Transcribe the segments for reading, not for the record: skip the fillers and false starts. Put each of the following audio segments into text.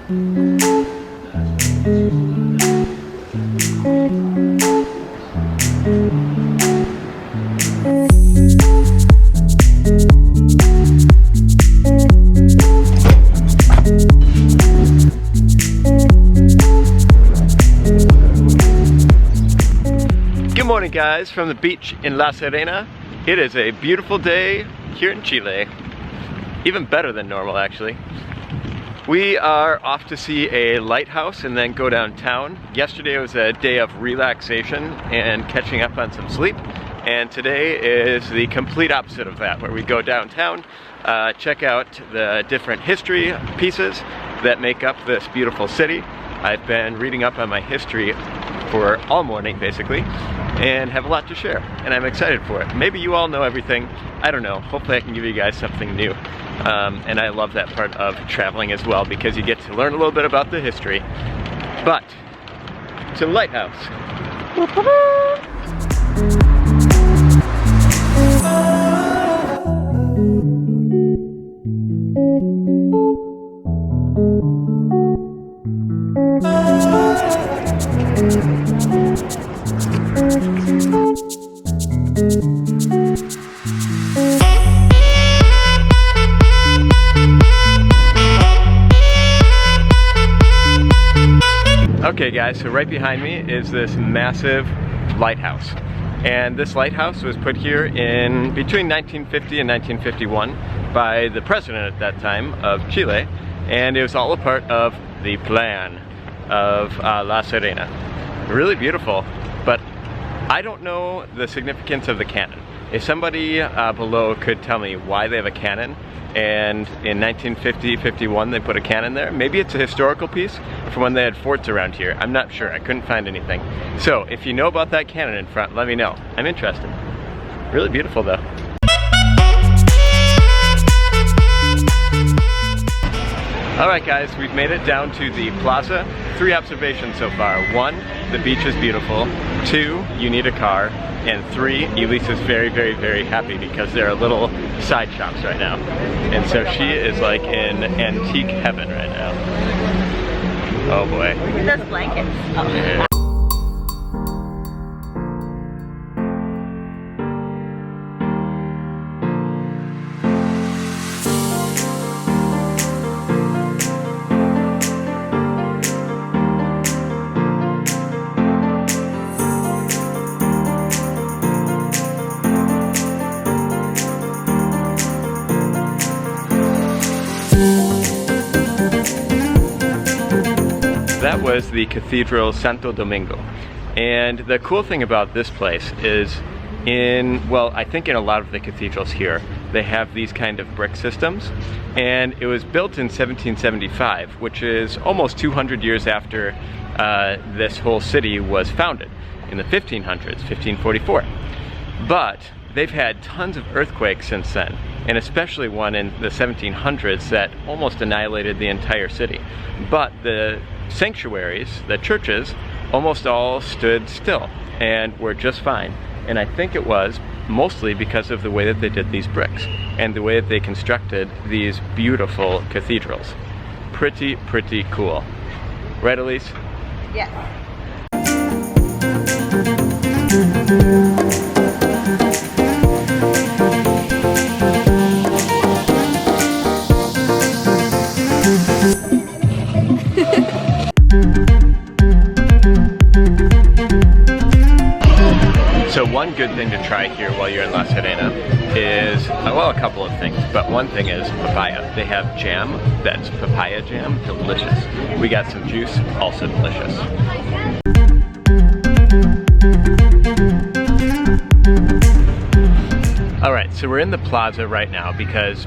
Good morning guys from the beach in La Serena. It is a beautiful day here in Chile. Even better than normal actually. We are off to see a lighthouse and then go downtown. Yesterday was a day of relaxation and catching up on some sleep. And today is the complete opposite of that, where we go downtown, check out the different history pieces that make up this beautiful city. I've been reading up on my history for all morning basically, and have a lot to share, and I'm excited for it. Maybe you all know everything, I don't know. Hopefully I can give you guys something new. And I love that part of traveling as well, because you get to learn a little bit about the history. But, to the lighthouse. Okay guys, so right behind me is this massive lighthouse. And this lighthouse was put here in between 1950 and 1951 by the president at that time of Chile. And it was all a part of the plan of La Serena. Really beautiful, but I don't know the significance of the cannon. If somebody below could tell me why they have a cannon, and in 1950-51 they put a cannon there. Maybe it's a historical piece from when they had forts around here. I'm not sure, I couldn't find anything. So if you know about that cannon in front, let me know. I'm interested. Really beautiful though. Alright guys, we've made it down to the plaza. 3 observations so far. 1, the beach is beautiful. 2, you need a car. And 3, Elise is very, very, very happy because there are little side shops right now. And so she is like in antique heaven right now. Oh boy. Look at those blankets. Oh. Yeah. That was the Cathedral Santo Domingo. And the cool thing about this place is I think in a lot of the cathedrals here, they have these kind of brick systems. And it was built in 1775, which is almost 200 years after this whole city was founded, in the 1500s, 1544. But they've had tons of earthquakes since then, and especially one in the 1700s that almost annihilated the entire city. But the sanctuaries, the churches, almost all stood still and were just fine. And I think it was mostly because of the way that they did these bricks and the way that they constructed these beautiful cathedrals. Pretty cool. Right, Elise? Yes. So one good thing to try here while you're in La Serena is, well, a couple of things, but one thing is papaya. They have jam that's papaya jam, delicious. We got some juice, also delicious. Alright, so we're in the plaza right now because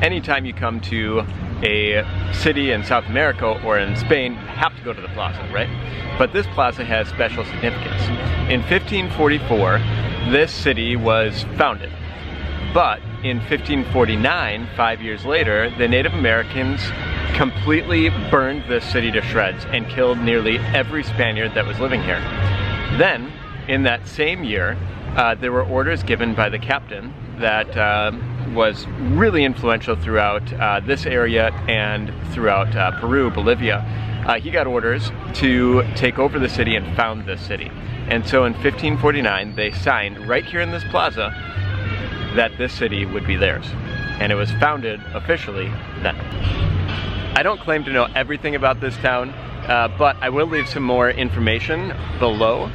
anytime you come to a city in South America or in Spain, you have to go to the plaza, right? But this plaza has special significance. In 1544, this city was founded. But in 1549, 5 years later, the Native Americans completely burned this city to shreds and killed nearly every Spaniard that was living here. Then, in that same year, there were orders given by the captain that was really influential throughout this area and throughout Peru, Bolivia. He got orders to take over the city and found this city. And so in 1549, they signed right here in this plaza that this city would be theirs. And it was founded officially then. I don't claim to know everything about this town, but I will leave some more information below.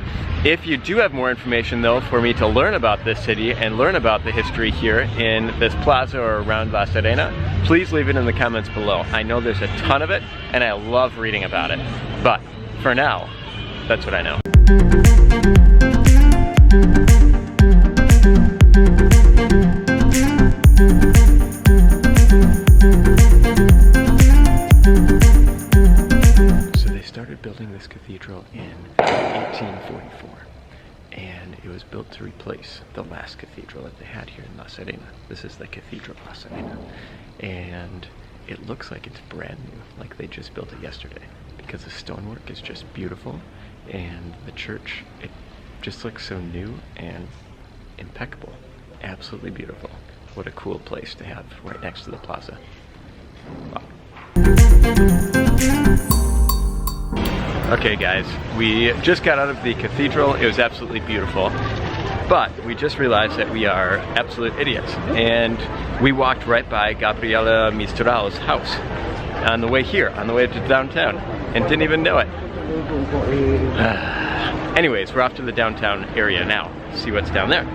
If you do have more information though for me to learn about this city and learn about the history here in this plaza or around La Serena, please leave it in the comments below. I know there's a ton of it and I love reading about it. But for now, that's what I know. Building this cathedral in 1844, and it was built to replace the last cathedral that they had here in La Serena. This is the Cathedral La Serena, and it looks like it's brand new, like they just built it yesterday, because the stonework is just beautiful, and the church, it just looks so new and impeccable. Absolutely beautiful. What a cool place to have right next to the plaza. Wow. Okay guys, we just got out of the cathedral. It was absolutely beautiful, but we just realized that we are absolute idiots, and we walked right by Gabriela Mistral's house on the way here, on the way to downtown, and didn't even know it. Anyways, we're off to the downtown area now, see what's down there.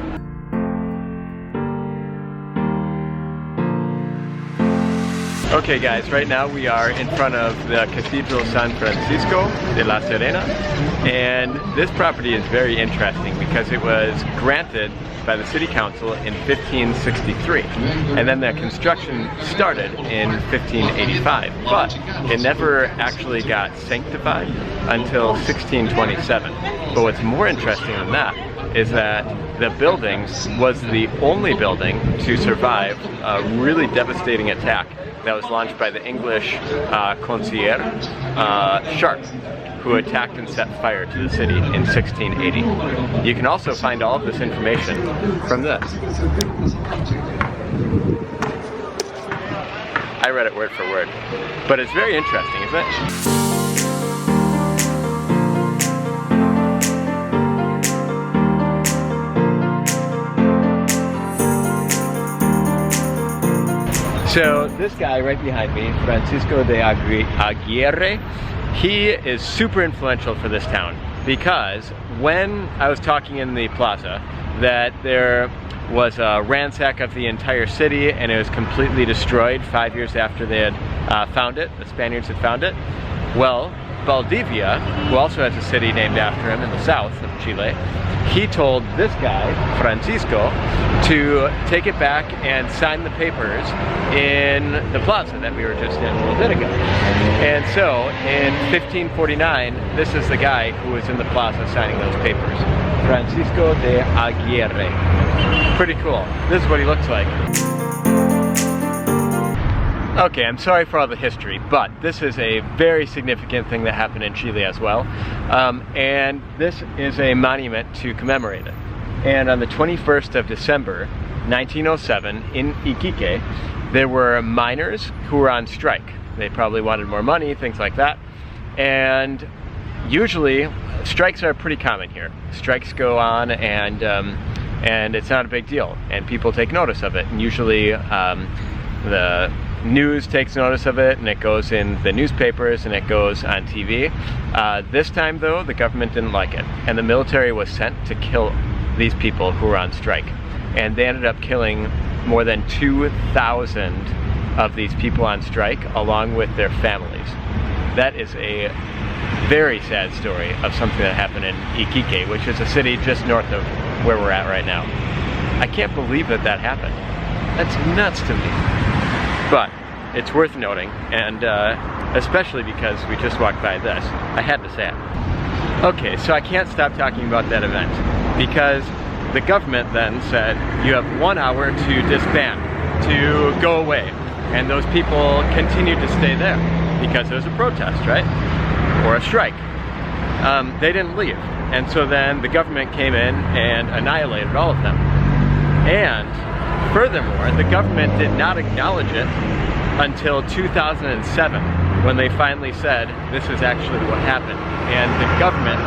Okay guys, right now we are in front of the Cathedral San Francisco de la Serena, and this property is very interesting because it was granted by the city council in 1563, and then the construction started in 1585, but it never actually got sanctified until 1627. But what's more interesting than that is that the building was the only building to survive a really devastating attack that was launched by the English concierge Sharp, who attacked and set fire to the city in 1680. You can also find all of this information from this. I read it word for word, but it's very interesting, isn't it? So this guy right behind me, Francisco de Aguirre, he is super influential for this town, because when I was talking in the plaza that there was a ransack of the entire city and it was completely destroyed 5 years after they had found it, the Spaniards had found it, well, Valdivia, who also has a city named after him in the south of Chile, he told this guy, Francisco, to take it back and sign the papers in the plaza that we were just in a little bit ago. And so, in 1549, this is the guy who was in the plaza signing those papers. Francisco de Aguirre. Pretty cool. This is what he looks like. Okay, I'm sorry for all the history, but this is a very significant thing that happened in Chile as well. And this is a monument to commemorate it. And on the 21st of December, 1907, in Iquique, there were miners who were on strike. They probably wanted more money, things like that. And usually, strikes are pretty common here. Strikes go on and it's not a big deal. And people take notice of it. And usually, the news takes notice of it and it goes in the newspapers and it goes on TV. This time though, the government didn't like it, and the military was sent to kill these people who were on strike. And they ended up killing more than 2,000 of these people on strike along with their families. That is a very sad story of something that happened in Iquique, which is a city just north of where we're at right now. I can't believe that that happened. That's nuts to me. But it's worth noting, and especially because we just walked by this, I had to say it. Okay, so I can't stop talking about that event, because the government then said, you have 1 hour to disband, to go away. And those people continued to stay there, because it was a protest, right? Or a strike. They didn't leave. And so then the government came in and annihilated all of them. And Furthermore, the government did not acknowledge it until 2007, when they finally said this is actually what happened, and the government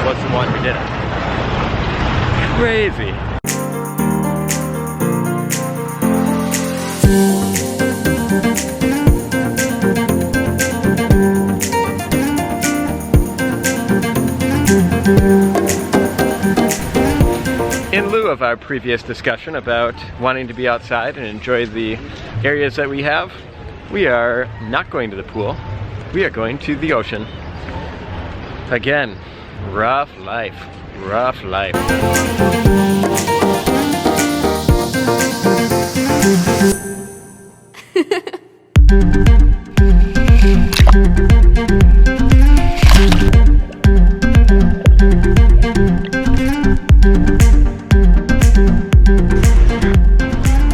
was the one who did it. Crazy. In lieu of our previous discussion about wanting to be outside and enjoy the areas that we have, we are not going to the pool. We are going to the ocean. Again, rough life, rough life.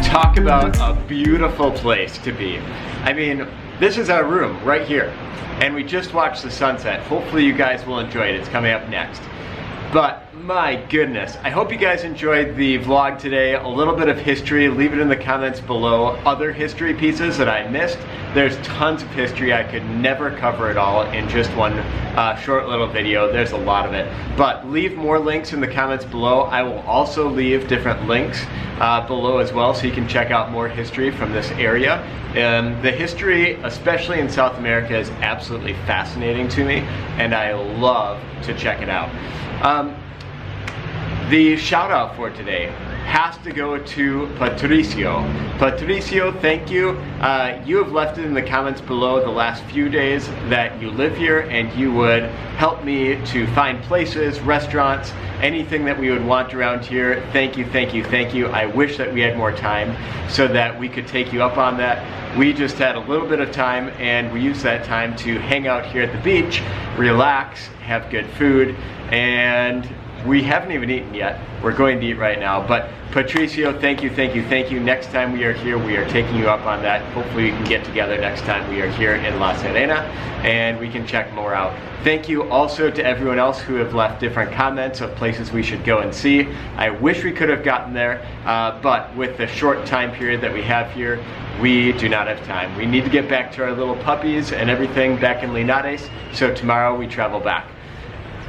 Talk about a beautiful place to be. I mean, this is our room right here, and we just watched the sunset. Hopefully you guys will enjoy it. It's coming up next. But my goodness, I hope you guys enjoyed the vlog today. A little bit of history. Leave it in the comments below. Other history pieces that I missed. There's tons of history. I could never cover it all in just one short little video. There's a lot of it. But leave more links in the comments below. I will also leave different links below as well, so you can check out more history from this area. And the history, especially in South America, is absolutely fascinating to me, and I love to check it out. The shout out for today has to go to Patricio. Patricio, thank you. You have left it in the comments below the last few days that you live here, and you would help me to find places, restaurants, anything that we would want around here. Thank you, thank you, thank you. I wish that we had more time so that we could take you up on that. We just had a little bit of time, and we used that time to hang out here at the beach, relax, have good food, and we haven't even eaten yet. We're going to eat right now. But Patricio, thank you, thank you, thank you. Next time we are here, we are taking you up on that. Hopefully we can get together next time we are here in La Serena, and we can check more out. Thank you also to everyone else who have left different comments of places we should go and see. I wish we could have gotten there, but with the short time period that we have here, we do not have time. We need to get back to our little puppies and everything back in Linares, so tomorrow we travel back.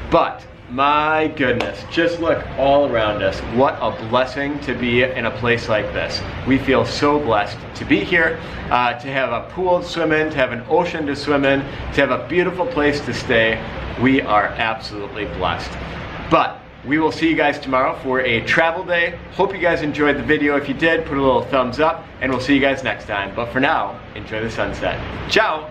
But my goodness, just look all around us. What a blessing to be in a place like this. We feel so blessed to be here, to have a pool to swim in, to have an ocean to swim in, to have a beautiful place to stay. We are absolutely blessed. But we will see you guys tomorrow for a travel day. Hope you guys enjoyed the video. If you did, put a little thumbs up, and we'll see you guys next time. But for now, enjoy the sunset. Ciao!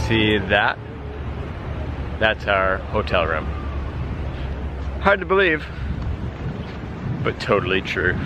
See that? That's our hotel room. Hard to believe, but totally true.